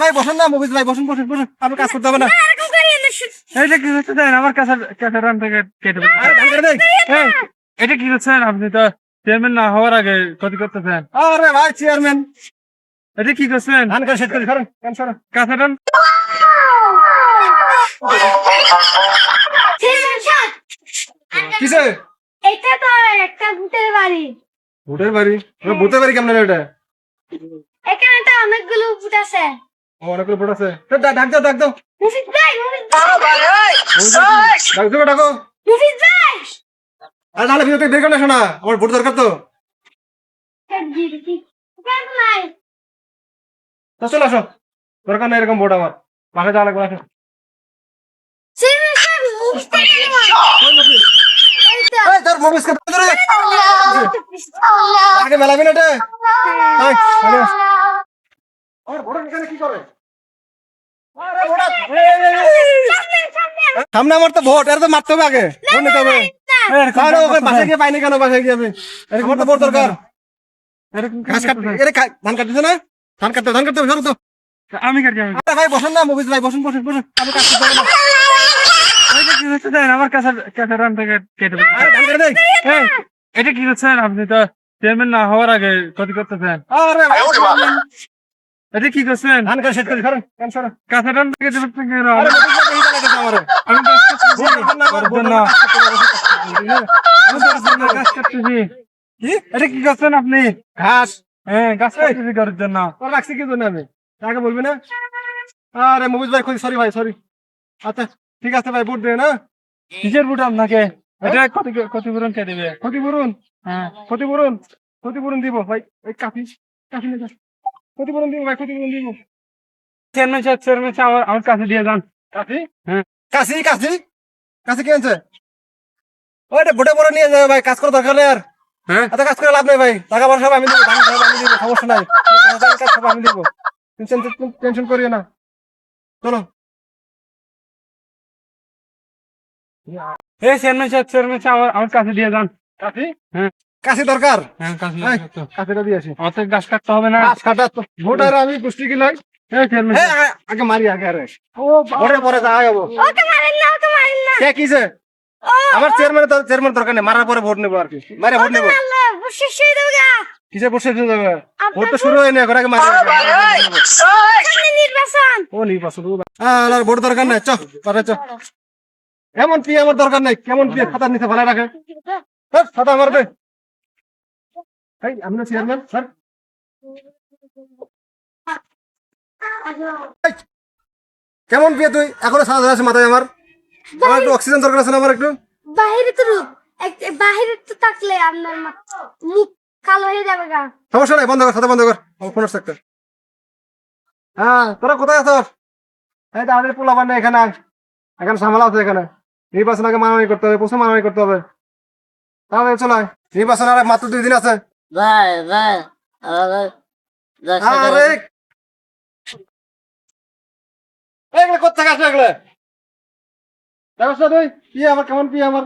ভাই বসেন না, মুভিজ ভাই বসুন বসুন বসুন, আপনার কাজ করতে হবে না। এটা কি হচ্ছে দেন আমার কাছে রান থেকে কেটে দেন। আরে ধান কেটে দেই। এই, এটা কি করছেন আপনি? তো চেয়ারম্যান না হওয়ার আগে ক্ষতি করতেছেন। আরে ভাই চেয়ারম্যান, এটা কি করছেন? ধান কেটে শেষ করি, সরেন কেন সরেন। কাছে রান। কিসে? এটা তো একটা ভূতের বাড়ি। ভূতের বাড়ি? ভূতের বাড়ি কেমন এটা? এখানে তো অনেকগুলো ভূত আছে। অনেকগুলো ভূত আছে, তো ডাক দাও ডাক দাও। মুফিদ ভাই, ডাকো ডাকো। মুফিদ ভাই। আরে নাহলে ভিতরে বের করে আসো না, আমার ভোট দরকার তো। নাই। তো চলে আসো, দরকার নেই এরকম ভোট আমার, বাসায় যাওয়া লাগবে। আসো। এই তোর মুভিস কে ধরে আগে মেলাবি না এটা। এই চলে আস। আর ভোট এখানে কি করে? আরে ভোট সামনে আমার তো ভোট, এর তো মারতে হবে আগে, ভোট নিতে হবে। কারণ ওকে বাসায় গিয়ে পাইনি কেন? বাসায় গিয়ে এরকম তো ভোট দরকার। ঘাস কাটতে ধান কাটতেছে না, ধান কাটতে হবে, সরো তো। আমি কাটি আমি। আরে ভাই বসেন না, মুভিজ ভাই বসুন বসুন বসুন, আপনার কাজ করতে হবে না। এটা কি হচ্ছে দেন আমার কাছে রান থেকে কেটে দেন। আরে ধান কেটে দেই। এই, এটা কি করছেন আপনি? তো চেয়ারম্যান না হওয়ার আগে ক্ষতি করতেছেন। আরে ভাই এটা কি করছেন? ধান কেটে শেষ করি, সরেন কেন সরেন। কাছে রান থেকে দেবেন কেন? আরে মুভিজ ভাই এইটা লাগেছে আমারে। আমি কাজ করতেছি। আমার ভোট না, আমি আমি তো আপনার কাজ করতেছি। কি এটা কি করছেন আপনি? ঘাস হ্যাঁ, কাজ করতেছি করার জন্য। তোর রাখছি কি জন্য আমি তাকে বলবি না? আরে মুভিজ ভাই সরি ভাই সরি। আচ্ছা ঠিক আছে ভাই, ভোট দে না। কিসের বুট আপনাকে? এটা ক্ষতিপূরণ কে দেবে? ক্ষতিপূরণ? হ্যাঁ, ক্ষতিপূরণ দিব ভাই। ওই কাফি কাফি নিয়ে যা। ক্ষতিপূরণ দিব ভাই, ক্ষতিপূরণ দিব। চেয়ারম্যান সাহেব আমার কাছে দিয়ে যান। কাফি? হ্যাঁ। কাশি কাশি কাশি কি আনছে? ওইটা ভোটে পরে নিয়ে যাবে ভাই, কাজ করা দরকার নেই আর। হ্যাঁ, এত কাজ করে লাভ নেই ভাই, টাকা পয়সা সব আমি দিব, ধান সব আমি দিব, সমস্যা নাই। কাজ সব আমি দিব, টেনশন করিও না। চলো। এই চেয়ারম্যান সাহেব আমার কাছে দিয়ে যান। কাশি? হ্যাঁ। কাশি দরকার? হ্যাঁ, কাছে এই, কাশিটা দিয়ে আসি। অত গাছ কাটতে হবে না। ঘাস কাটা তো ভোট আর আমি পুষ্টি কি নয়। এই চেয়ারম্যান হ্যাঁ আগে মারি আগে, আরে ও ভোটে পরে যা হবো। ওকে মারেন না, ওকে মারেন না। কে কিছে? আমার চেয়ারম্যান দরকার নেই, মারার পরে ভোট নেবো আর কি, মারে ভোট নেবো। আল্লাহ, শেষ হয়ে যাবে গা। কিসে বসে যাবে? ভোট তো শুরু হয়নি এখন, আগে মারি। সামনে নির্বাচন। ও নির্বাচন আর ভোট দরকার নাই, চ পারে চ। এমন কি আমার দরকার নাই, কেমন কি খাতার নিচে ভালো রাখে। খাতা মারবে। এই আমি না চেয়ারম্যান স্যার। কেমন বিয়ে তুই এখনো সাদা আছে মাথায়? আমার একটু অক্সিজেন দরকার আছে না, আমার একটু। বাহিরে তো রূপ, বাহিরে তো থাকলে আপনার মুখ কালো হয়ে যাবে গা। সমস্যা নাই, বন্ধ কর, সাথে বন্ধ কর, আমার ফোন আসছে একটা। হ্যাঁ তোরা কোথায় আছিস? এই তো আমাদের পোলা বান্না এখানে আয়। এখানে ঝামেলা আছে, এখানে নির্বাচন আগে মাননি করতে হবে, প্রচুর মাননি করতে হবে। তাহলে চলো, নির্বাচন আর মাত্র 2 দিন আছে। ভাই ভাই আমাকে 10 টাকা আরে এগুলো কোথায় আসলে এগুলো? দেখো তুই কি আমার কেমন কি আমার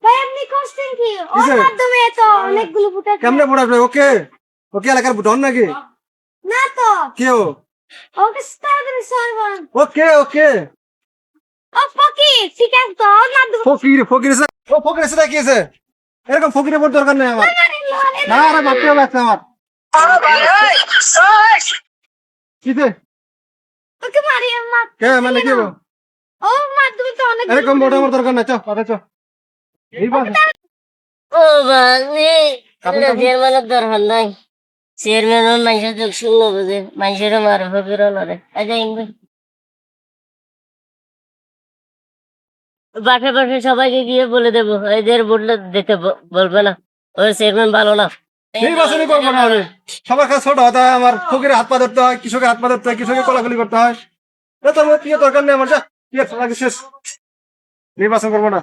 ভাই আপনি করছেন কি? ওর কিসে? মাধ্যমে তো অনেকগুলো ভোট আছে। কেমনে ভোট আসবে? ওকে ওকে এলাকার ভোটন নাকি? না তো, কে ও? ওকে তাড়াতাড়ি সরবান। ওকে ওকে ও পকি, ঠিক আছে তো, ওর মাধ্যমে ফকির ফকির এসে ও ফকির এসে কি আছে? এরকম ফকিরের ভোট দরকার নেই আমার। না আরে মারতে হবে একটা আমার। কিসে? ওকে মারিয়ে মার। কে মানে কি বল? ওর মাধ্যমে তো অনেক এরকম ভোট আমার দরকার নাই, চ পারে চ। এই বাস ও বাঙে এটা চেয়ারম্যানের দরকার নাই। চেয়ারম্যান মানুষের চোখ শূন্য বুঝে, মানুষের মারে ফকির লড়ে। আচ্ছা ইংবে বাসে বাসে সবাইকে গিয়ে বলে দেবো এদের ভোটটা দিতে বলবে না, ওই চেয়ারম্যান ভালো না। নির্বাচনই করবো না আমি। সবার কাছে ছোট হতে হয়, আমার ফকিরের হাত পা ধরতে হয়, কৃষকের হাত পা ধরতে হয়, কৃষকের কোলাকুলি করতে হয়। তোর কি দরকার নেই আমার, যা কি শেষ। নির্বাচন করবো না।